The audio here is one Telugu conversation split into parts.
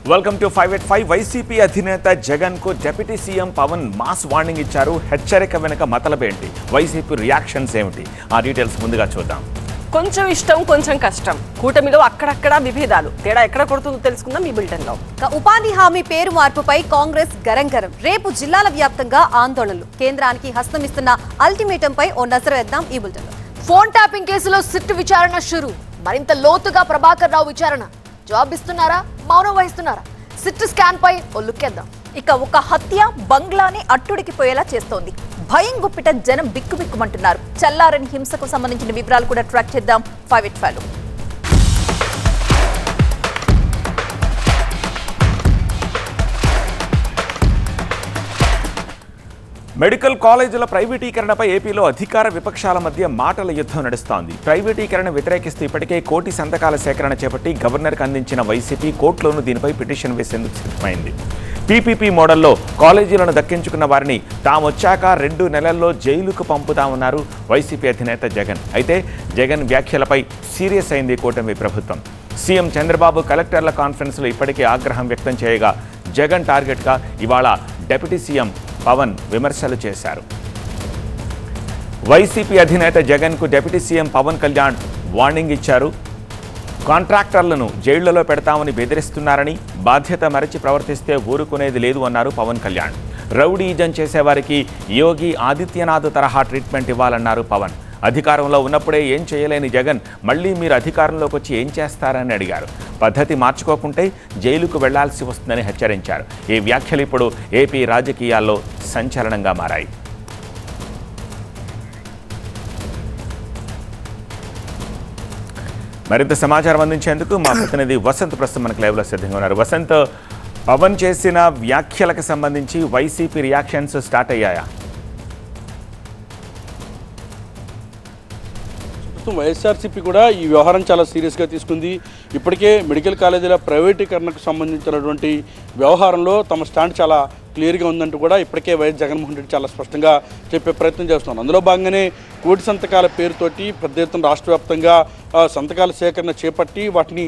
Welcome to 585. వైసీపీ అధినేత జగన్ కు deputy CM Pawan mass warning ఇచ్చారు. హెచ్చరిక వెనుక మతలబేంటి, వైసీపీ రియాక్షన్స్ ఏమిటి, ఆ డీటెయిల్స్ ముందుగా చూద్దాం. కొంచెం ఇష్టం కొంచెం కష్టం, కూటమిలో అక్కడక్కడ విభేదాలు, తేడా ఎక్కడ కొడుతుందో తెలుసుకుందాం ఈ బులెటిన్ లో. ఉపాధి హామీ పేరు మార్పుపై కాంగ్రెస్ గరంగరం. రేపు జిల్లాల వ్యాప్తంగా ఆందోళనలు. కేంద్రానికి హస్తమిస్తున్న అల్టిమేటంపై ఓ నజరు వేద్దాం ఈ బులెటిన్ లో. ఫోన్ ట్యాపింగ్ కేసులో సిట్ విచారణ షురు. మరింత లోతుగా ప్రభాకర్ రావు విచారణ. జవాబు ఇస్తున్నారా, మౌనం వహిస్తున్నారా? సిట్ స్కాన్ పై ఓ లుక్కేద్దాం. ఇక ఒక హత్య బంగ్లాని అట్టుడికిపోయేలా చేస్తోంది. భయం గుప్పిట జనం బిక్కుబిక్కుమంటున్నారు. చల్లారని హింసకు సంబంధించిన వివరాలు కూడా ట్రాక్ చేద్దాం 585లో. మెడికల్ కాలేజీల ప్రైవేటీకరణపై ఏపీలో అధికార విపక్షాల మధ్య మాటల యుద్ధం నడుస్తోంది. ప్రైవేటీకరణ వ్యతిరేకిస్తూ ఇప్పటికే 1 కోటి సంతకాల సేకరణ చేపట్టి గవర్నర్కు అందించిన వైసీపీ కోర్టులోనూ దీనిపై పిటిషన్ వేసేందుకు సిద్ధమైంది. పీపీపీ మోడల్లో కాలేజీలను దక్కించుకున్న వారిని తామొచ్చాక 2 నెలల్లో జైలుకు పంపుతామన్నారు వైసీపీ అధినేత జగన్. అయితే జగన్ వ్యాఖ్యలపై సీరియస్ అయింది కూటమి ప్రభుత్వం. సీఎం చంద్రబాబు కలెక్టర్ల కాన్ఫరెన్స్లో ఇప్పటికే ఆగ్రహం వ్యక్తం చేయగా జగన్ టార్గెట్గా ఇవాళ డిప్యూటీ సీఎం పవన్ విమర్శలు చేశారు. వైసీపీ అధినేత జగన్కు deputy CM Pawan Kalyan warning ఇచ్చారు. కాంట్రాక్టర్లను జైళ్లలో పెడతామని బెదిరిస్తున్నారని, బాధ్యత మరచి ప్రవర్తిస్తే ఊరుకునేది లేదు అన్నారు పవన్ కళ్యాణ్. రౌడీజం చేసేవారికి యోగి ఆదిత్యనాథ్ తరహా ట్రీట్మెంట్ ఇవ్వాలన్నారు పవన్. అధికారంలో ఉన్నప్పుడే ఏం చేయలేని జగన్ మళ్ళీ మీరు అధికారంలోకి వచ్చి ఏం చేస్తారని అడిగారు. పద్ధతి మార్చుకోకుంటే జైలుకు వెళ్లాల్సి వస్తుందని హెచ్చరించారు. ఈ వ్యాఖ్యలు ఇప్పుడు ఏపీ రాజకీయాల్లో సంచలనంగా మారాయి. మరింత సమాచారం అందించేందుకు మా ప్రతినిధి వసంత్ ప్రస్తుతం మనకు లైవ్లో సిద్ధంగా ఉన్నారు. వసంత్, పవన్ చేసిన వ్యాఖ్యలకు సంబంధించి వైసీపీ రియాక్షన్స్ స్టార్ట్ అయ్యాయా? వైఎస్ఆర్సీపీ కూడా ఈ వ్యవహారం చాలా సీరియస్గా తీసుకుంది. ఇప్పటికే మెడికల్ కాలేజీల ప్రైవేటీకరణకు సంబంధించినటువంటి వ్యవహారంలో తమ స్టాండ్ చాలా క్లియర్గా ఉందంటూ కూడా ఇప్పటికే వైఎస్ జగన్మోహన్ రెడ్డి చాలా స్పష్టంగా చెప్పే ప్రయత్నం చేస్తున్నారు. అందులో భాగంగానే 1 కోటి సంతకాల పేరుతోటి పెద్ద ఎత్తున రాష్ట్ర వ్యాప్తంగా సంతకాల సేకరణ చేపట్టి వాటిని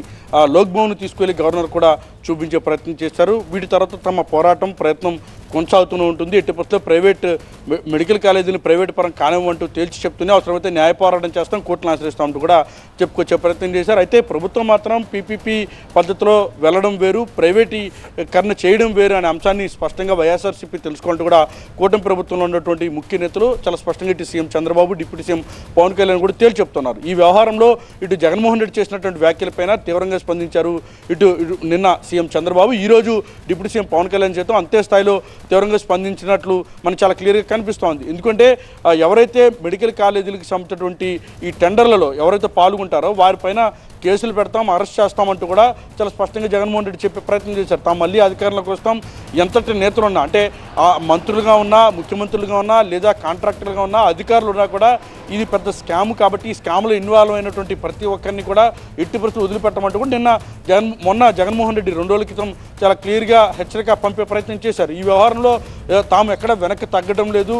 లోక్భవన్ తీసుకువెళ్ళి గవర్నర్ కూడా చూపించే ప్రయత్నం చేశారు. వీటి తర్వాత తమ పోరాటం ప్రయత్నం కొనసాగుతూనే ఉంటుంది. ఎట్టి పరిస్థితుల్లో ప్రైవేట్ మెడికల్ కాలేజీని ప్రైవేట్ పరం కానివ్వంటూ తేల్చి చెప్తూనే అవసరమైతే న్యాయ పోరాటం చేస్తాం, కోర్టును ఆశ్రయిస్తామంటూ కూడా చెప్పుకొచ్చే ప్రయత్నం చేశారు. అయితే ప్రభుత్వం మాత్రం పీపీపీ పద్ధతిలో వెళ్ళడం వేరు, ప్రైవేటీకరణ చేయడం వేరు అనే అంశాన్ని స్పష్టంగా వైఎస్ఆర్సీపీ తెలుసుకోవాలంటూ కూడా కూటమి ప్రభుత్వంలో ఉన్నటువంటి ముఖ్య నేతలు చాలా స్పష్టంగా ఇటు CM Chandrababu, deputy CM Pawan Kalyan కూడా తేల్చి చెప్తున్నారు. ఈ వ్యవహారంలో ఇటు జగన్మోహన్ రెడ్డి చేసినటువంటి వ్యాఖ్యలపైన తీవ్రంగా స్పందించారు ఇటు నిన్న సీఎం చంద్రబాబు. ఈరోజు డిప్యూటీ సీఎం పవన్ కళ్యాణ్ చేత అంతే స్థాయిలో తీవ్రంగా స్పందించినట్లు మనకు చాలా క్లియర్గా కనిపిస్తోంది. ఎందుకంటే ఎవరైతే మెడికల్ కాలేజీలకు సంబంధించినటువంటి ఈ టెండర్లలో ఎవరైతే పాల్గొంటారో వారిపైన కేసులు పెడతాం, అరెస్ట్ చేస్తామంటూ కూడా చాలా స్పష్టంగా జగన్మోహన్ రెడ్డి చెప్పే ప్రయత్నం చేశారు. తాము మళ్ళీ అధికారంలోకి వస్తాం, ఎంతటి నేతలు ఉన్నా అంటే మంత్రులుగా ఉన్నా, ముఖ్యమంత్రులుగా ఉన్నా, లేదా కాంట్రాక్టర్లుగా ఉన్నా, అధికారులు ఉన్నా కూడా ఇది పెద్ద స్కామ్ కాబట్టి ఈ స్కామ్లో ఇన్వాల్వ్ అయినటువంటి ప్రతి ఒక్కరిని కూడా ఎట్టి పరిస్థితులు వదిలిపెట్టమంటూ కూడా మొన్న జగన్మోహన్ రెడ్డి 2 రోజుల క్రితం చాలా క్లియర్గా హెచ్చరిక పంపే ప్రయత్నం చేశారు. ఈ వ్యవహారంలో తాము ఎక్కడ వెనక్కి తగ్గడం లేదు,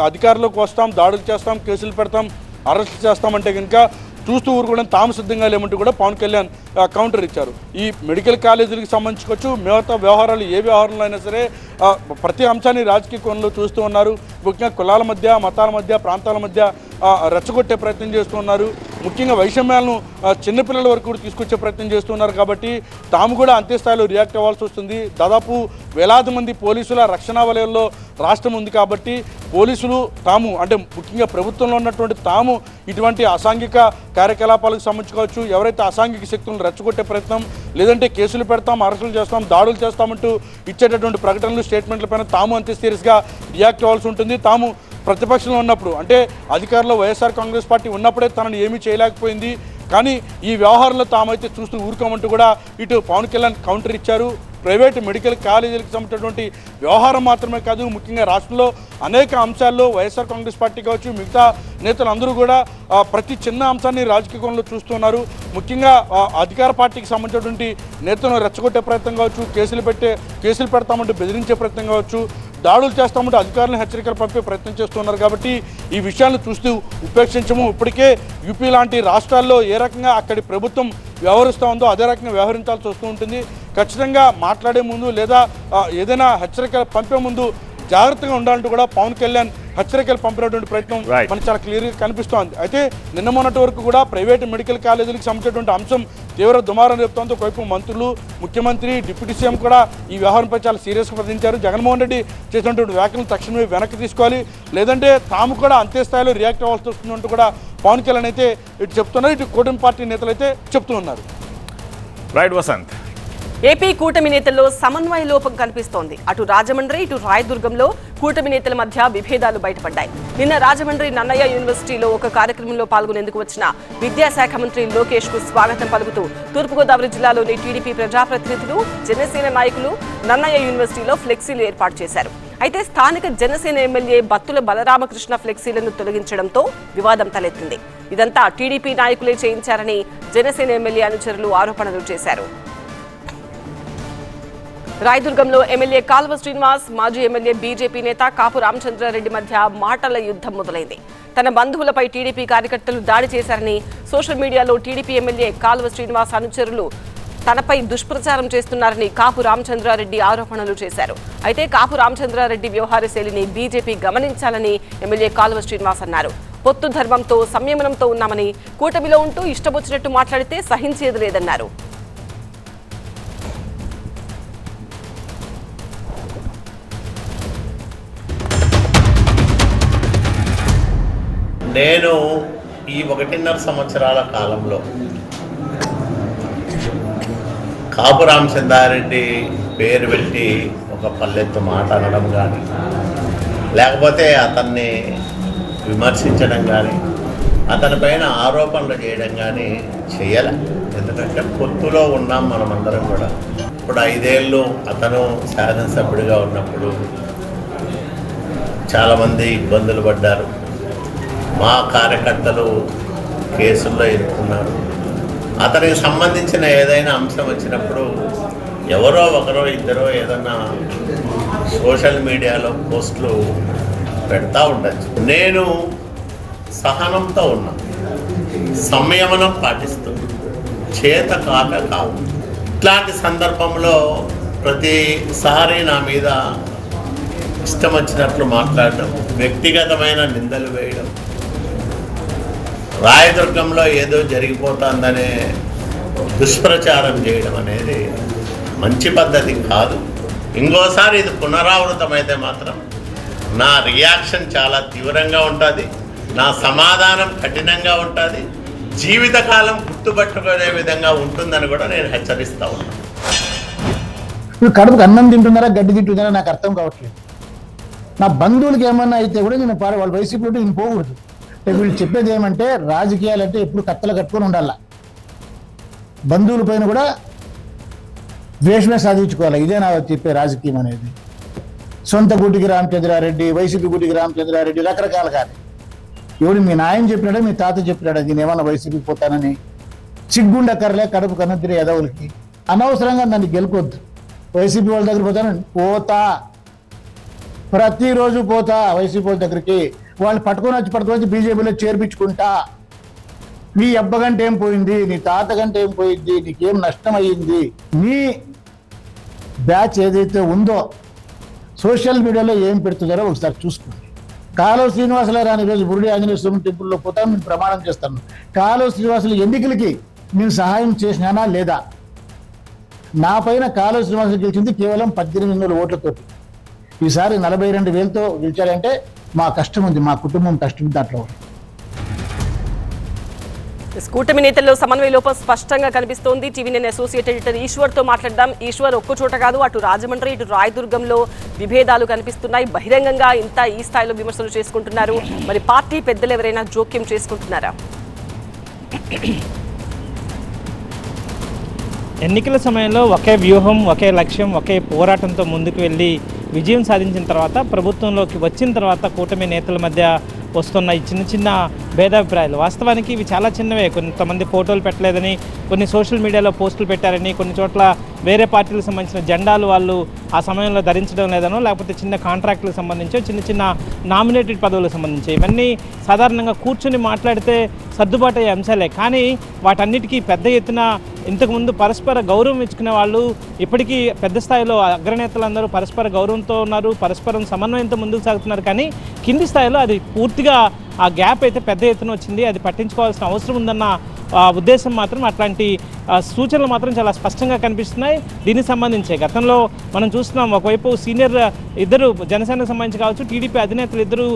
అధికారంలోకి వస్తాం, దాడులు చేస్తాం, కేసులు పెడతాం, అరెస్ట్ చేస్తామంటే కనుక చూస్తూ ఊరుకోవడం తాము సిద్ధంగా లేమంటూ కూడా పవన్ కళ్యాణ్ కౌంటర్ ఇచ్చారు. ఈ మెడికల్ కాలేజీలకు సంబంధించుకోవచ్చు, మిగతా వ్యవహారాలు ఏ వ్యవహారంలో అయినా సరే ప్రతి అంశాన్ని రాజకీయ కోణంలో చూస్తూ ఉన్నారు. ముఖ్యంగా కులాల మధ్య, మతాల మధ్య, ప్రాంతాల మధ్య రెచ్చగొట్టే ప్రయత్నం చేస్తూ ఉన్నారు. ముఖ్యంగా వైషమ్యాలను చిన్నపిల్లల వరకు కూడా తీసుకొచ్చే ప్రయత్నం చేస్తున్నారు. కాబట్టి తాము కూడా అంతే స్థాయిలో రియాక్ట్ అవ్వాల్సి వస్తుంది. దాదాపు వేలాది మంది పోలీసుల రక్షణ వలయంలో రాష్ట్రం ఉంది కాబట్టి పోలీసులు తాము అంటే ముఖ్యంగా ప్రభుత్వంలో ఉన్నటువంటి తాము ఇటువంటి అసాంఘిక కార్యకలాపాలకు సంబంధించుకోవచ్చు, ఎవరైతే అసాంఘిక శక్తులను రెచ్చగొట్టే ప్రయత్నం, లేదంటే కేసులు పెడతాం, అరెస్టులు చేస్తాం, దాడులు చేస్తామంటూ ఇచ్చేటటువంటి ప్రకటనలు, స్టేట్మెంట్లపైన తాము అంతే సీరియస్గా రియాక్ట్ అవ్వాల్సి ఉంటుంది. తాము ప్రతిపక్షంలో ఉన్నప్పుడు అంటే అధికారంలో వైఎస్ఆర్ కాంగ్రెస్ పార్టీ ఉన్నప్పుడే తనను ఏమీ చేయలేకపోయింది, కానీ ఈ వ్యవహారంలో తామైతే చూస్తూ ఊరుకోమంటూ కూడా ఇటు పవన్ కళ్యాణ్ కౌంటర్ ఇచ్చారు. ప్రైవేట్ మెడికల్ కాలేజీలకు సంబంధించినటువంటి వ్యవహారం మాత్రమే కాదు, ముఖ్యంగా రాష్ట్రంలో అనేక అంశాల్లో వైఎస్ఆర్ కాంగ్రెస్ పార్టీ కావచ్చు, మిగతా నేతలందరూ కూడా ప్రతి చిన్న అంశాన్ని రాజకీయ కోణంలో చూస్తున్నారు. ముఖ్యంగా అధికార పార్టీకి సంబంధించినటువంటి నేతలను రెచ్చగొట్టే ప్రయత్నం కావచ్చు, కేసులు పెడతామంటూ బెదిరించే ప్రయత్నం కావచ్చు, దాడులు చేస్తామంటే అధికారులను హెచ్చరికలు పంపే ప్రయత్నం చేస్తున్నారు. కాబట్టి ఈ విషయాలను చూస్తూ ఉపేక్షించము. ఇప్పటికే యూపీ లాంటి రాష్ట్రాల్లో ఏ రకంగా అక్కడి ప్రభుత్వం వ్యవహరిస్తూ ఉందో అదే రకంగా వ్యవహరించాల్సి వస్తూ ఉంటుంది. ఖచ్చితంగా మాట్లాడే ముందు లేదా ఏదైనా హెచ్చరికలు పంపే ముందు జాగ్రత్తగా ఉండాలంటూ కూడా పవన్ కళ్యాణ్ హెచ్చరికలు పంపినటువంటి ప్రయత్నం మనకు చాలా క్లియర్గా కనిపిస్తోంది. అయితే నిన్న మొన్నటి వరకు కూడా ప్రైవేట్ మెడికల్ కాలేజీలకు సంబంధించినటువంటి అంశం తీవ్ర దుమారం రేపుతోంది. ఒకవైపు మంత్రులు, ముఖ్యమంత్రి, డిప్యూటీ సీఎం కూడా ఈ వ్యవహారంపై చాలా సీరియస్గా స్పందించారు. జగన్మోహన్ రెడ్డి చేసినటువంటి వ్యాఖ్యలను తక్షణమే వెనక్కి తీసుకోవాలి, లేదంటే తాము కూడా అంతే స్థాయిలో రియాక్ట్ అవ్వాల్సి వస్తుందంటూ కూడా పవన్ కళ్యాణ్ అయితే ఇటు చెప్తున్నారు, ఇటు కూటమి పార్టీ నేతలు అయితే చెప్తూ ఉన్నారు. రైట్ వసంత్. ఏపీ కూటమి నేతల్లో సమన్వయ లోపం కనిపిస్తోంది. అటు రాజమండ్రి, ఇటు రాయదుర్గంలో కూటమి నేతల మధ్య విభేదాలు బయటపడ్డాయి. నిన్న రాజమండ్రి నన్నయ్య యూనివర్సిటీలో ఒక కార్యక్రమంలో పాల్గొనేందుకు వచ్చిన విద్యాశాఖ మంత్రి లోకేష్ కు స్వాగతం పలుకుతూ తూర్పుగోదావరి జిల్లాలోని టీడీపీ ప్రజాప్రతినిధులు, జనసేన నాయకులు నన్నయ్య యూనివర్సిటీలో ఫ్లెక్సీలు ఏర్పాటు చేశారు. అయితే స్థానిక జనసేన ఎమ్మెల్యే బత్తుల బలరామకృష్ణ ఫ్లెక్సీలను తొలగించడంతో వివాదం తలెత్తింది. ఇదంతా టీడీపీ నాయకులే చేయించారని జనసేన ఎమ్మెల్యే అనుచరులు ఆరోపణలు చేశారు. రాయదుర్గంలో ఎమ్మెల్యే కాల్వ శ్రీనివాస్, మాజీ ఎమ్మెల్యే బీజేపీ నేత కాపు రామచంద్రారెడ్డి మధ్య మాటల యుద్ధం మొదలైంది. తన బంధువులపై టీడీపీ కార్యకర్తలు దాడి చేశారని సోషల్ మీడియాలో టీడీపీ ఎమ్మెల్యే కాల్వ శ్రీనివాస్ అనుచరులు తనపై దుష్ప్రచారం చేస్తున్నారని కాపు రామచంద్రారెడ్డి ఆరోపణలు చేశారు. అయితే కాపు రామచంద్రారెడ్డి వ్యవహార శైలిని బీజేపీ గమనించాలని ఎమ్మెల్యే కాల్వ శ్రీనివాస్ అన్నారు. పొత్తు ధర్మంతో, సంయమనంతో ఉన్నామని, కూటమిలో ఉంటూ ఇష్టమొచ్చినట్టు మాట్లాడితే సహించేది లేదన్నారు. నేను ఈ 1.5 సంవత్సరాల కాలంలో కాపు రామచంద్రారెడ్డి పేరు పెట్టి ఒక పల్లెత్తు మాట అనడం కానీ, లేకపోతే అతన్ని విమర్శించడం కానీ, అతనిపైన ఆరోపణలు చేయడం కానీ చేయలే. ఎందుకంటే పొత్తులో ఉన్నాం మనమందరం కూడా. ఇప్పుడు 5 ఏళ్ళు అతను శాసనసభ్యుడిగా ఉన్నప్పుడు చాలామంది ఇబ్బందులు పడ్డారు. మా కార్యకర్తలు కేసుల్లో ఇరుక్కున్నారు. అతనికి సంబంధించిన ఏదైనా అంశం వచ్చినప్పుడు ఎవరో ఒకరో ఇద్దరో ఏదన్నా సోషల్ మీడియాలో పోస్టులు పెడతా ఉండొచ్చు. నేను సహనంతో ఉన్నా, సంయమనం పాటిస్తూ, చేత కాదు. ఇట్లాంటి సందర్భంలో ప్రతిసారి నా మీద ఇష్టం వచ్చినట్లు మాట్లాడడం, వ్యక్తిగతమైన నిందలు వేయడం, రాయదుర్గంలో ఏదో జరిగిపోతుందనే దుష్ప్రచారం చేయడం అనేది మంచి పద్ధతి కాదు. ఇంకోసారి ఇది పునరావృతమైతే మాత్రం నా రియాక్షన్ చాలా తీవ్రంగా ఉంటుంది, నా సమాధానం కఠినంగా ఉంటుంది, జీవితకాలం గుర్తుపట్టుకునే విధంగా ఉంటుందని కూడా నేను హెచ్చరిస్తూ ఉన్నాను. ఇప్పుడు కడుపుకి అన్నం తింటున్నారా, గడ్డి తింటున్నారా నాకు అర్థం కావట్లేదు. నా బంధువులకి ఏమన్నా అయితే కూడా నేను వాళ్ళ వైసీపీ నేను పోకూడదు. వీళ్ళు చెప్పేది ఏమంటే రాజకీయాలంటే ఎప్పుడు కత్తలు కట్టుకొని ఉండాల, బంధువుల పైన కూడా ద్వేషమే సాధించుకోవాలి. ఇదే నా చెప్పే రాజకీయం అనేది. సొంత గుడికి రామచంద్రారెడ్డి, వైసీపీ గుడికి రామచంద్రారెడ్డి, రకరకాలు కానీ ఎవడు మీ నాయన చెప్పినాడా, మీ తాత చెప్పినాడా నేను ఏమన్నా వైసీపీకి పోతానని? సిగ్గుండక్కర్లే కడుపు కన్నతిరి ఎదవులకి. అనవసరంగా నన్ను గెలుకొద్దు. వైసీపీ వాళ్ళ దగ్గర పోతా, ప్రతిరోజు పోతా వైసీపీ వాళ్ళ దగ్గరికి. వాళ్ళు పట్టుకొని వచ్చి బీజేపీలో చేర్పించుకుంటా. నీ అబ్బగంటే ఏం పోయింది, నీ తాత గంటే ఏం పోయింది, నీకేం నష్టం అయ్యింది? నీ బ్యాచ్ ఏదైతే ఉందో సోషల్ మీడియాలో ఏం పెడుతున్నారో ఒకసారి చూసుకోండి. కాలువ శ్రీనివాసులు రాని రోజు బురుడి ఆంజనేయ స్వామి టెంపుల్లో పోతాను, నేను ప్రమాణం చేస్తాను. కాలువ శ్రీనివాసులు ఎన్నికలకి నేను సహాయం చేసినానా లేదా? నా పైన కాలువ శ్రీనివాసులు గెలిచింది కేవలం 18,000 ఓట్లతో. ఈసారి 42,000తో గెలిచారంటే మా కష్టం ఉంది, మా కుటుంబం కష్టం దాంట్లో. కూటమి నేతల్లో సమన్వయ లోపం స్పష్టంగా కనిపిస్తోంది. టీవీ9 అసోసియేట్ ఎడిటర్ ఈశ్వర్తో మాట్లాడదాం. ఈశ్వర్, ఒక్క చోట కాదు, అటు రాజమండ్రి, ఇటు రాయదుర్గంలో విభేదాలు కనిపిస్తున్నాయి. బహిరంగంగా ఇంత ఈ స్థాయిలో విమర్శలు చేసుకుంటున్నారు. మరి పార్టీ పెద్దలు ఎవరైనా జోక్యం చేసుకుంటున్నారా? ఎన్నికల సమయంలో ఒకే వ్యూహం, ఒకే లక్ష్యం, ఒకే పోరాటంతో ముందుకు వెళ్ళి విజయం సాధించిన తర్వాత ప్రభుత్వంలోకి వచ్చిన తర్వాత కూటమి నేతల మధ్య వస్తున్న ఈ చిన్న చిన్న భేదాభిప్రాయాలు. వాస్తవానికి ఇవి చాలా చిన్నవే. కొంతమంది ఫోటోలు పెట్టలేదని, కొన్ని సోషల్ మీడియాలో పోస్టులు పెట్టారని, కొన్ని చోట్ల వేరే పార్టీలకు సంబంధించిన జెండాలు వాళ్ళు ఆ సమయంలో ధరించడం లేదనో, లేకపోతే చిన్న కాంట్రాక్టులకు సంబంధించో, చిన్న చిన్న నామినేటెడ్ పదవులకు సంబంధించి ఇవన్నీ సాధారణంగా కూర్చొని మాట్లాడితే సర్దుబాటు అయ్యే అంశాలే. కానీ వాటన్నిటికీ పెద్ద ఎత్తున ఇంతకుముందు పరస్పర గౌరవం ఇచ్చుకునే వాళ్ళు ఇప్పటికీ పెద్ద స్థాయిలో అగ్రనేతలందరూ పరస్పర గౌరవంతో ఉన్నారు, పరస్పరం సమన్వయంతో ముందుకు సాగుతున్నారు. కానీ కింది స్థాయిలో అది పూర్తిగా ఆ గ్యాప్ అయితే పెద్ద ఎత్తున వచ్చింది. అది పట్టించుకోవాల్సిన అవసరం ఉందన్న ఉద్దేశం మాత్రం, అట్లాంటి సూచనలు మాత్రం చాలా స్పష్టంగా కనిపిస్తున్నాయి. దీనికి సంబంధించే గతంలో మనం చూస్తున్నాం, ఒకవైపు సీనియర్ ఇద్దరు జనసేనకు సంబంధించి కావచ్చు, టీడీపీ అధినేతలు ఇద్దరు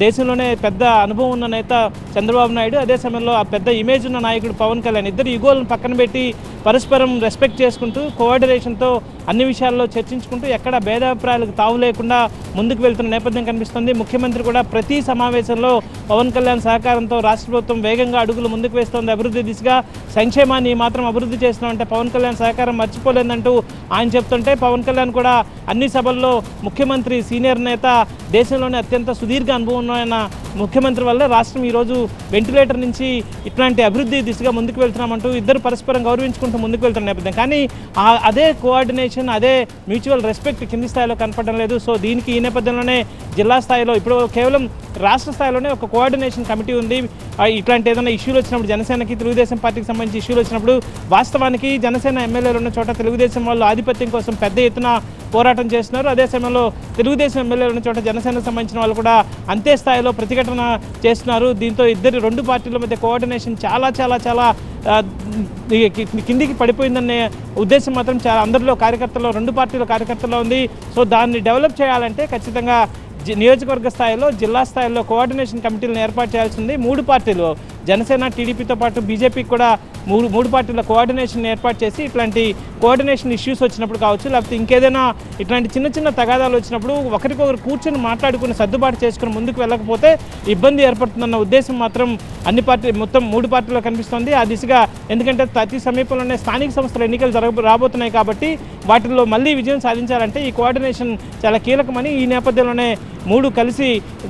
దేశంలోనే పెద్ద అనుభవం ఉన్న నేత చంద్రబాబు నాయుడు, అదే సమయంలో ఆ పెద్ద ఇమేజ్ ఉన్న నాయకుడు పవన్ కళ్యాణ్, ఇద్దరు ఈగోలను పక్కన పెట్టి పరస్పరం రెస్పెక్ట్ చేసుకుంటూ కోఆర్డినేషన్తో అన్ని విషయాల్లో చర్చించుకుంటూ ఎక్కడ భేదాభిప్రాయాలకు తావు లేకుండా ముందుకు వెళ్తున్న నేపథ్యం కనిపిస్తుంది. ముఖ్యమంత్రి కూడా ప్రతి సమావేశంలో పవన్ కళ్యాణ్ సహకారంతో రాష్ట్ర ప్రభుత్వం వేగంగా అడుగులు ముందుకు వేస్తోంది అభివృద్ధి దిశగా. సంక్షేమాన్ని మాత్రం అభివృద్ధి చేస్తున్నామంటే పవన్ కళ్యాణ్ సహకారం మర్చిపోలేదంటూ ఆయన చెప్తుంటే, పవన్ కళ్యాణ్ కూడా అన్ని సభల్లో ముఖ్యమంత్రి సీనియర్ నేత, దేశంలోనే అత్యంత సుదీర్ఘ అనుభవం ఉన్న ముఖ్యమంత్రి వల్ల రాష్ట్రం ఈరోజు వెంటిలేటర్ నుంచి ఇట్లాంటి అభివృద్ధి దిశగా ముందుకు వెళ్తున్నామంటూ ఇద్దరు పరస్పరం గౌరవించుకుంటూ ముందుకు వెళ్తున్న నేపథ్యం. కానీ అదే కోఆర్డినేషన్, అదే మ్యూచువల్ రెస్పెక్ట్ కింది స్థాయిలో కనపడడం లేదు. సో దీనికి ఈ నేపథ్యంలోనే జిల్లా స్థాయిలో ఇప్పుడు కేవలం రాష్ట్ర స్థాయిలోనే ఒక కోఆర్డినేషన్ కమిటీ ఉంది. ఇట్లాంటి ఏదైనా ఇష్యూలు వచ్చినప్పుడు, జనసేనకి తెలుగుదేశం పార్టీకి సంబంధించి ఇష్యూలు వచ్చినప్పుడు, వాస్తవానికి జనసేన ఎమ్మెల్యేలు ఉన్న చోట తెలుగుదేశం వాళ్ళు ఆధిపత్యం కోసం పెద్ద ఎత్తున పోరాటం చేస్తున్నారు. అదే సమయంలో తెలుగుదేశం ఎమ్మెల్యేలు ఉన్న చోట జనసేనకు సంబంధించిన వాళ్ళు కూడా అంతే స్థాయిలో ప్రతిఘటన చేస్తున్నారు. దీంతో రెండు పార్టీల మధ్య కోఆర్డినేషన్ చాలా చాలా చాలా కిందికి పడిపోయిందనే ఉద్దేశం మాత్రం చాలా అందరిలో కార్యకర్తల్లో, రెండు పార్టీల కార్యకర్తల్లో ఉంది. సో దాన్ని డెవలప్ చేయాలంటే ఖచ్చితంగా నియోజకవర్గ స్థాయిలో, జిల్లా స్థాయిలో కోఆర్డినేషన్ కమిటీలను ఏర్పాటు చేయాల్సింది. మూడు పార్టీలు, జనసేన, టీడీపీతో పాటు బీజేపీకి కూడా మూడు పార్టీల కోఆర్డినేషన్ ఏర్పాటు చేసి ఇట్లాంటి కోఆర్డినేషన్ ఇష్యూస్ వచ్చినప్పుడు కావచ్చు, లేకపోతే ఇంకేదైనా ఇట్లాంటి చిన్న చిన్న తగాదాలు వచ్చినప్పుడు ఒకరికొకరు కూర్చొని మాట్లాడుకుని సర్దుబాటు చేసుకుని ముందుకు వెళ్ళకపోతే ఇబ్బంది ఏర్పడుతుందన్న ఉద్దేశం మాత్రం మొత్తం మూడు పార్టీలో కనిపిస్తోంది. ఆ దిశగా, ఎందుకంటే అతి సమీపంలోనే స్థానిక సంస్థల ఎన్నికలు రాబోతున్నాయి కాబట్టి వాటిల్లో మళ్ళీ విజయం సాధించాలంటే ఈ కోఆర్డినేషన్ చాలా కీలకమని, ఈ నేపథ్యంలోనే మూడు కలిసి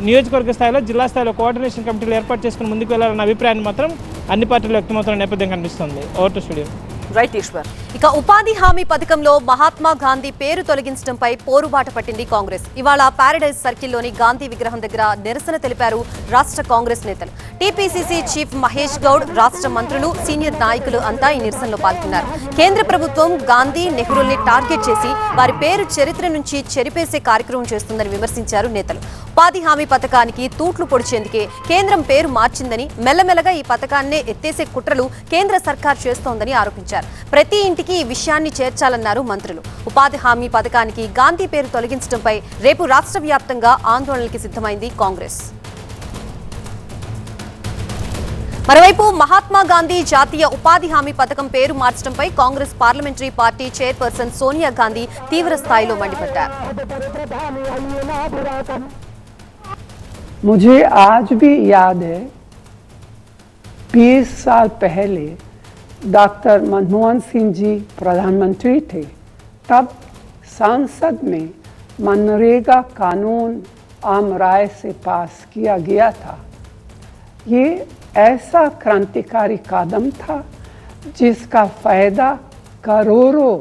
నియోజకవర్గ స్థాయిలో, జిల్లా స్థాయిలో కోఆర్డినేషన్ కమిటీలు ఏర్పాటు చేసుకుని ముందుకు వెళ్ళాలన్న అభిప్రాయాన్ని మాత్రం అన్ని పార్టీలు వ్యక్తమవుతున్న నేపథ్యం కనిపిస్తుంది. Over to studio. Right Eshwar. ఇక ఉపాధి హామీ పథకంలో మహాత్మా గాంధీ పేరు తొలగించడంపై పోరుబాట పట్టింది కాంగ్రెస్. ఇవాళ పారడైజ్ సర్కిల్లోని గాంధీ విగ్రహం దగ్గర నిరసన తెలిపారు రాష్ట్ర కాంగ్రెస్ నేతలు. టీపీసీసీ చీఫ్ మహేష్ గౌడ్, రాష్ట్ర మంత్రులు, సీనియర్ నాయకులు అంతా ఈ నిరసనలో పాల్గొన్నారు. కేంద్ర ప్రభుత్వం గాంధీ, నెహ్రూల్ని టార్గెట్ చేసి వారి పేరు చరిత్ర నుంచి చెరిపేసే కార్యక్రమం చేస్తుందని విమర్శించారు నేతలు. ఉపాధి హామీ పథకానికి తూట్లు పొడిచేందుకే కేంద్రం పేరు మార్చిందని, మెల్లమెల్లగా ఈ పథకాన్నే ఎత్తేసే కుట్రలు కేంద్ర సర్కార్ చేస్తోందని ఆరోపించారు. ప్రతి ఇంటికి ఈ విషయాన్ని చేర్చాలన్నారు మంత్రులు. ఉపాధి హామీ పథకానికి గాంధీ పేరు తొలగించడంపై రేపు రాష్ట్ర వ్యాప్తంగా ఆందోళనకి సిద్ధమైంది కాంగ్రెస్. మరోవైపు మహాత్మా గాంధీ జాతీయ ఉపాధి హామీ పథకం పేరు మార్చడంపై Congress parliamentary party chairperson Sonia Gandhi తీవ్ర స్థాయిలో మండిపడ్డారు. मुझे आज भी याद है 20 साल पहले डॉक्टर मनमोहन सिंह जी प्रधानमंत्री थे, तब संसद में मनरेगा कानून आम राय से पास किया गया था। ये ऐसा क्रांतिकारी कदम था जिसका फायदा करोड़ों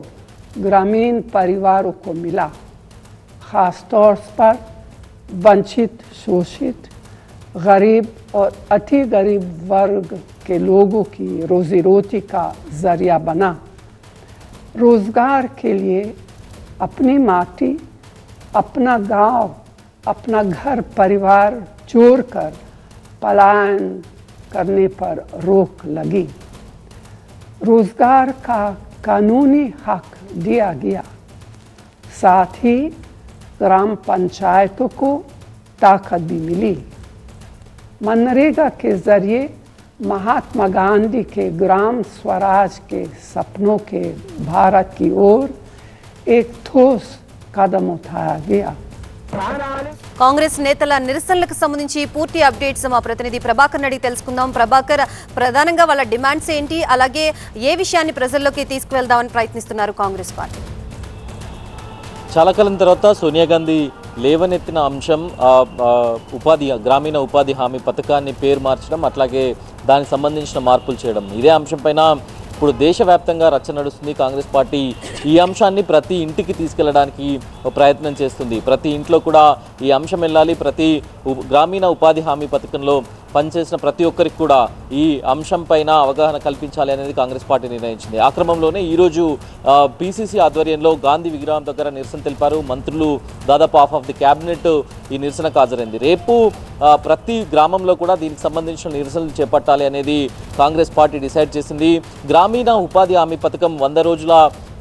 ग्रामीण परिवारों को मिला, खास तौर पर वंचित, शोषित, गरीब और अति गरीब वर्ग के लोगों की रोजी रोटी का जरिया बना। रोजगार के लिए अपनी माटी, अपना गांव, अपना घर परिवार छोड़कर पलायन करने पर रोक लगी। रोजगार का कानूनी हक दिया गया, साथ ही ग्राम पंचायतों को ताकत भी मिली। मनरेगा के जरिए महात्मा गांधी के ग्राम स्वराज के सपनों के भारत की ओर एक ठोस कदम उठाया गया। కాంగ్రెస్ నేతల నిరసనలకు సంబంధించి పూర్తి అప్డేట్స్ మా ప్రతినిధి ప్రభాకర్ అడిగి తెలుసుకుందాం. ప్రభాకర్, ప్రధానంగా వాళ్ళ డిమాండ్స్ ఏంటి, అలాగే ఏ విషయాన్ని ప్రజల్లోకి తీసుకువెళ్దామని ప్రయత్నిస్తున్నారు కాంగ్రెస్ పార్టీ? చాలా కాలం తర్వాత సోనియా గాంధీ లేవనెత్తిన అంశం గ్రామీణ ఉపాధి హామీ పథకాన్ని పేరు మార్చడం, అట్లాగే దానికి సంబంధించిన మార్పులు చేయడం. ఇదే అంశం పైన ఇప్పుడు దేశవ్యాప్తంగా రచ్చ నడుస్తుంది. కాంగ్రెస్ పార్టీ ఈ అంశాన్ని ప్రతి ఇంటికి తీసుకెళ్లడానికి ప్రయత్నం చేస్తుంది. ప్రతి ఇంట్లో కూడా ఈ అంశం వెళ్ళాలి. ప్రతి గ్రామీణ ఉపాధి హామీ పథకంలో పనిచేసిన ప్రతి ఒక్కరికి కూడా ఈ అంశం పైన అవగాహన కల్పించాలి అనేది కాంగ్రెస్ పార్టీ నిర్ణయించింది. ఆ క్రమంలోనే ఈరోజు పిసిసి ఆధ్వర్యంలో గాంధీ విగ్రహం దగ్గర నిరసన తెలిపారు. మంత్రులు దాదాపు హాఫ్ ఆఫ్ ది క్యాబినెట్ ఈ నిరసనకు హాజరైంది. రేపు ప్రతి గ్రామంలో కూడా దీనికి సంబంధించిన నిరసనలు చేపట్టాలి అనేది కాంగ్రెస్ పార్టీ డిసైడ్ చేసింది. గ్రామీణ ఉపాధి హామీ పథకం 100 రోజుల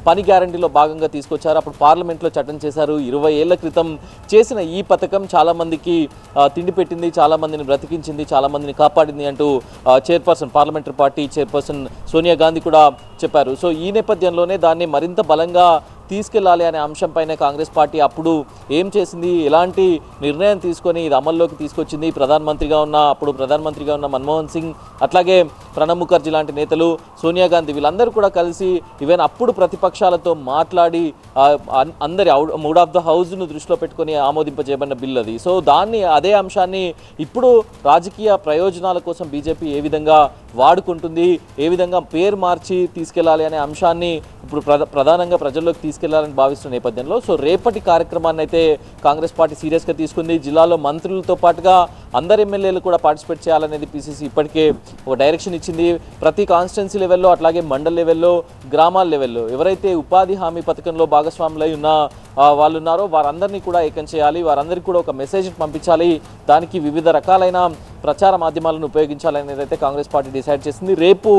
పని గ్యారంటీలో భాగంగా తీసుకొచ్చారు. అప్పుడు పార్లమెంట్లో చట్టం చేశారు. 20 ఏళ్ల క్రితం చేసిన ఈ పథకం చాలామందికి తిండి పెట్టింది, చాలామందిని బ్రతికించింది, చాలామందిని కాపాడింది అంటూ parliamentary party chairperson Sonia Gandhi కూడా చెప్పారు. సో ఈ నేపథ్యంలోనే దాన్ని మరింత బలంగా తీసుకెళ్లాలి అనే అంశంపైనే కాంగ్రెస్ పార్టీ అప్పుడు ఏం చేసింది, ఎలాంటి నిర్ణయం తీసుకొని ఇది అమల్లోకి తీసుకొచ్చింది. అప్పుడు ప్రధానమంత్రిగా ఉన్న మన్మోహన్ సింగ్, అట్లాగే ప్రణబ్ ముఖర్జీ లాంటి నేతలు, సోనియా గాంధీ వీళ్ళందరూ కూడా కలిసి ఈవెన్ అప్పుడు ప్రతిపక్షాలతో మాట్లాడి అందరి మూడ్ ఆఫ్ ద హౌస్ను దృష్టిలో పెట్టుకొని ఆమోదింపజేయబడిన బిల్ అది. సో అదే అంశాన్ని ఇప్పుడు రాజకీయ ప్రయోజనాల కోసం బీజేపీ ఏ విధంగా వాడుకుంటుంది, ఏ విధంగా పేరు మార్చి తీసుకెళ్లాలి అనే అంశాన్ని ఇప్పుడు ప్రధానంగా ప్రజల్లోకి తీసుకెళ్లాలని భావిస్తున్న నేపథ్యంలో సో రేపటి కార్యక్రమాన్ని అయితే కాంగ్రెస్ పార్టీ సీరియస్గా తీసుకుంది. జిల్లాలో మంత్రులతో పాటుగా అందరు ఎమ్మెల్యేలు కూడా పార్టిసిపేట్ చేయాలనేది పిసిసి ఇప్పటికే ఒక డైరెక్షన్ ఇచ్చింది. ప్రతి కాన్స్టిట్యున్సీ లెవెల్లో, అట్లాగే మండల్ లెవెల్లో, గ్రామాల లెవెల్లో ఎవరైతే ఉపాధి హామీ పథకంలో భాగస్వాములై ఉన్న వాళ్ళు ఉన్నారో వారందరినీ కూడా ఏకం చేయాలి. వారందరికీ కూడా ఒక మెసేజ్ పంపించాలి. దానికి వివిధ రకాలైన ప్రచార మాధ్యమాలను ఉపయోగించాలనేది అయితే కాంగ్రెస్ పార్టీ డిసైడ్ చేసింది. రేపు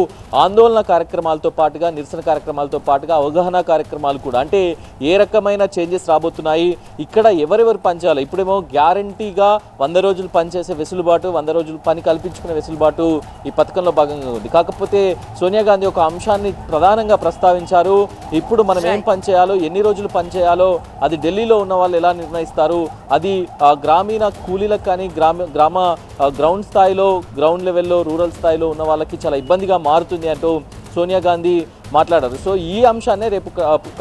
ఆందోళన కార్యక్రమాలతో పాటుగా, నిరసన కార్యక్రమాలతో పాటుగా అవగాహన కార్యక్రమాలు కూడా, అంటే ఏ రకమైన చేంజెస్ రాబోతున్నాయి, ఇక్కడ ఎవరెవరు పనిచేయాలి. ఇప్పుడేమో గ్యారంటీగా 100 రోజులు పనిచేసే వెసులుబాటు, 100 రోజులు పని కల్పించుకునే వెసులుబాటు ఈ పథకంలో భాగంగా ఉంది. కాకపోతే సోనియా గాంధీ ఒక అంశాన్ని ప్రధానంగా ప్రస్తావించారు. ఇప్పుడు మనం ఏం పనిచేయాలో, ఎన్ని రోజులు పనిచేయాలో అది ఢిల్లీలో ఉన్న వాళ్ళు ఎలా నిర్ణయిస్తారు, అది గ్రామీణ కూలీలకు కానీ గ్రౌండ్ స్థాయిలో, గ్రౌండ్ లెవెల్లో, రూరల్ స్థాయిలో ఉన్న వాళ్ళకి చాలా ఇబ్బందిగా మారుతుంది అంటూ సోనియా గాంధీ మాట్లాడారు. సో ఈ అంశాన్ని రేపు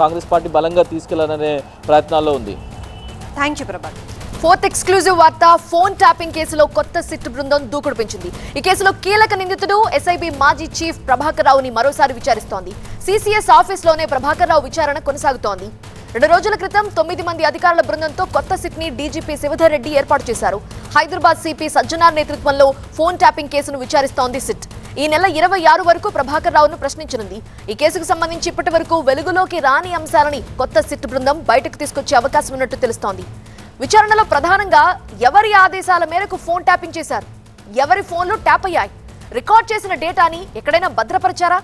కాంగ్రెస్ పార్టీ బలంగా తీసుకెళ్లాలనే ప్రయత్నాల్లో ఉంది. Thank you Prabhakar. 4th exclusive వార్త. ఫోన్ ట్యాపింగ్ కేసులో కొత్త సిట్ బృందం దూకుడు పెంచింది. ఈ కేసులో కీలక నిందితుడు ఎస్ఐబి మాజీ చీఫ్ ప్రభాకర్ రావుని మరోసారి విచారిస్తోంది. సిసిఎస్ ఆఫీస్లోనే ప్రభాకర్ రావు విచారణ కొనసాగుతోంది. 2 రోజుల క్రితం 9 మంది అధికారుల బృందంతో కొత్త సిట్ ని డీజీపీ శివధర్ రెడ్డి ఏర్పాటు చేశారు. హైదరాబాద్ సిపి సజ్జనార్ నేతృత్వంలో ఫోన్ ట్యాపింగ్ కేసును విచారిస్తోంది సిట్. ఈ నెల 26 వరకు ప్రభాకర్ రావును ప్రశ్నించనుంది. ఈ కేసుకు సంబంధించి ఇప్పటి వరకు వెలుగులోకి రాని అంశాలని కొత్త సిట్ బృందం బయటకు తీసుకొచ్చే అవకాశం ఉన్నట్టు తెలుస్తోంది. విచారణలో ప్రధానంగా ఎవరి ఆదేశాల మేరకు ఫోన్ ట్యాపింగ్ చేశారు, ఎవరి ఫోన్లు ట్యాప్ అయ్యాయి, రికార్డ్ చేసిన డేటాని ఎక్కడైనా భద్రపరిచారా,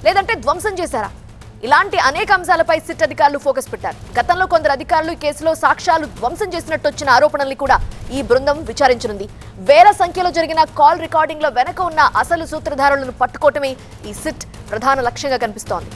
లేదంటే ధ్వంసం చేశారా, ఇలాంటి అనేక అంశాలపై సిట్ అధికారులు ఫోకస్ పెట్టారు. గతంలో కొందరు అధికారులు ఈ కేసులో సాక్ష్యాలు ధ్వంసం చేసినట్టు వచ్చిన ఆరోపణల్ని కూడా ఈ బృందం విచారించనుంది. వేల సంఖ్యలో జరిగిన కాల్ రికార్డింగ్ల వెనక ఉన్న అసలు సూత్రధారులను పట్టుకోవటమే ఈ సిట్ ప్రధాన లక్ష్యంగా కనిపిస్తోంది.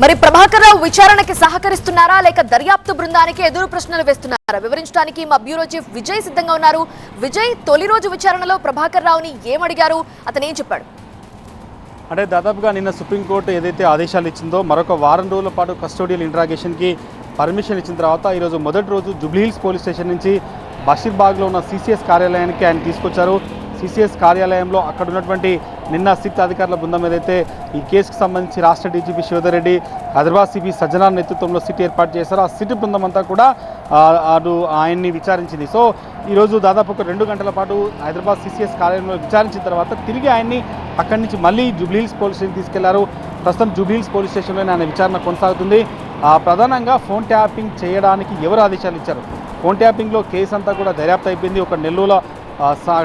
మరి ప్రభాకర్ రావు విచారణకి సహకరిస్తున్నారా, లేక దర్యాప్తు బృందానికి ఎదురు ప్రశ్నలు వేస్తున్నారా? వివరించడానికి మా బ్యూరో చీఫ్ విజయ్ సిద్ధంగా ఉన్నారు. విజయ్, తొలి రోజు విచారణలో ప్రభాకర్ రావుని ఏమడిగారు, అతను ఏం చెప్పాడు? అంటే దాదాపుగా నిన్న సుప్రీంకోర్టు ఏదైతే ఆదేశాలు ఇచ్చిందో మరొక వారం రోజుల పాటు కస్టోడియల్ ఇంట్రాగేషన్కి పర్మిషన్ ఇచ్చిన తర్వాత ఈరోజు మొదటి రోజు జూబ్లీహిల్స్ పోలీస్ స్టేషన్ నుంచి బషీర్బాగ్లో ఉన్న సిసిఎస్ కార్యాలయానికి ఆయన తీసుకొచ్చారు. సిసిఎస్ కార్యాలయంలో అక్కడ ఉన్నటువంటి నిన్న సిట్ అధికారుల బృందం ఏదైతే ఈ కేసుకు సంబంధించి రాష్ట్ర డీజీపీ శివధర్ రెడ్డి, హైదరాబాద్ సిపి సజ్జనార్ నేతృత్వంలో సిట్ ఏర్పాటు చేశారు. ఆ సిట్ బృందం అంతా కూడా ఆయన్ని విచారించింది. సో ఈరోజు దాదాపు ఒక 2 గంటల పాటు హైదరాబాద్ సిసిఎస్ కార్యాలయంలో విచారించిన తర్వాత తిరిగి ఆయన్ని అక్కడి నుంచి మళ్ళీ జూబ్లీహిల్స్ పోలీస్ స్టేషన్ తీసుకెళ్లారు. ప్రస్తుతం జూబ్లీహిల్స్ పోలీస్ స్టేషన్లోనే ఆయన విచారణ కొనసాగుతుంది. ప్రధానంగా ఫోన్ ట్యాపింగ్ చేయడానికి ఎవరు ఆదేశాలు ఇచ్చారు, ఫోన్ ట్యాపింగ్లో కేసు అంతా కూడా దర్యాప్తు అయిపోయింది. ఒక నెల్లూరులో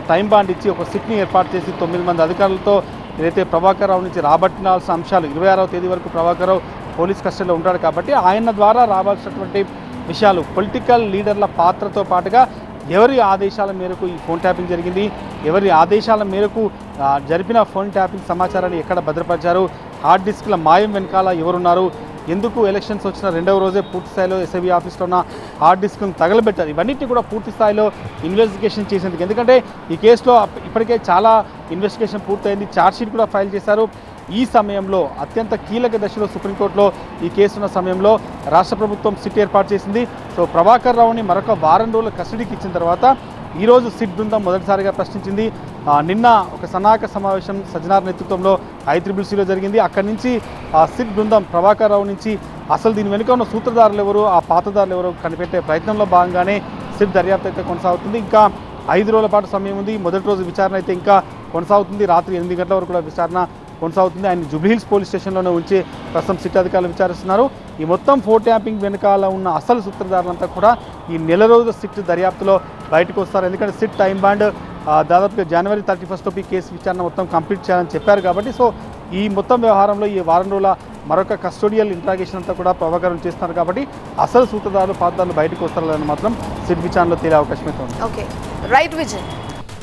టైం బాండ్ ఇచ్చి ఒక సిట్ని ఏర్పాటు చేసి 9 మంది అధికారులతో ఏదైతే ప్రభాకర్ రావు నుంచి రాబట్టినాల్సిన అంశాలు 26వ తేదీ వరకు ప్రభాకర్ రావు పోలీస్ కస్టడీలో ఉంటాడు కాబట్టి ఆయన ద్వారా రావాల్సినటువంటి విషయాలు, పొలిటికల్ లీడర్ల పాత్రతో పాటుగా ఎవరి ఆదేశాల మేరకు ఈ ఫోన్ ట్యాపింగ్ జరిగింది, ఎవరి ఆదేశాల మేరకు జరిపిన ఫోన్ ట్యాపింగ్ సమాచారాన్ని ఎక్కడ భద్రపరిచారు, హార్డ్ డిస్క్ల మాయం వెనకాల ఎవరున్నారు, ఎందుకు ఎలక్షన్స్ వచ్చిన రెండవ రోజే పూర్తి స్థాయిలో ఎస్ఐబి ఆఫీస్లో ఉన్న హార్డ్ డిస్క్ను తగలబెట్టారు, ఇవన్నిటిని కూడా పూర్తి స్థాయిలో ఇన్వెస్టిగేషన్ చేసేందుకు. ఎందుకంటే ఈ కేసులో ఇప్పటికే చాలా ఇన్వెస్టిగేషన్ పూర్తయింది, ఛార్జ్షీట్ కూడా ఫైల్ చేశారు. ఈ సమయంలో అత్యంత కీలక దశలో సుప్రీంకోర్టులో ఈ కేసున్న సమయంలో రాష్ట్ర ప్రభుత్వం సిట్ ఏర్పాటు చేసింది. సో ప్రభాకర్ రావుని మరొక వారం రోజుల కస్టడీకి ఇచ్చిన తర్వాత ఈరోజు సిట్ బృందం మొదటిసారిగా ప్రశ్నించింది. నిన్న ఒక సన్నాహక సమావేశం సజ్జనార్ నేతృత్వంలో ICCలో జరిగింది. అక్కడి నుంచి సిట్ బృందం ప్రభాకర్ రావు నుంచి అసలు దీని వెనుక ఉన్న సూత్రధారులు ఎవరు, ఆ పాతదారులు ఎవరు కనిపెట్టే ప్రయత్నంలో భాగంగానే సిట్ దర్యాప్తు అయితే కొనసాగుతుంది. ఇంకా 5 రోజుల పాటు సమయం ఉంది. మొదటి రోజు విచారణ అయితే ఇంకా కొనసాగుతుంది. రాత్రి 8 గంటల వరకు కూడా విచారణ కొనసాగుతుంది. ఆయన జూబ్లీహిల్స్ పోలీస్ స్టేషన్లోనే ఉంచి ప్రస్తుతం సిట్ అధికారులు విచారిస్తున్నారు. ఈ మొత్తం ఫోన్ ట్యాపింగ్ వెనకాల ఉన్న అసలు సూత్రధారులంతా కూడా ఈ నెల రోజుల సిట్ దర్యాప్తులో బయటకు వస్తారు. ఎందుకంటే సిట్ టైం బాండ్ దాదాపుగా జనవరి 31 ఈ కేసు విచారణ మొత్తం కంప్లీట్ చేయాలని చెప్పారు కాబట్టి సో ఈ మొత్తం వ్యవహారంలో ఈ వారం రోజుల మరొక కస్టోడియల్ ఇంట్రాగేషన్ అంతా కూడా ప్రభాకరం చేస్తున్నారు కాబట్టి అసలు సూత్రధారులు పాతదారులు బయటకు వస్తారని మాత్రం సిట్ విచారణలో తేలే అవకాశం అయితే ఉంది. Okay, right Vijay.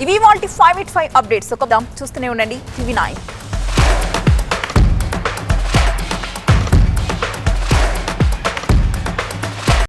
ఇవి వాటి 585 అప్డేట్స్. చూస్తూనే ఉండండి TV9.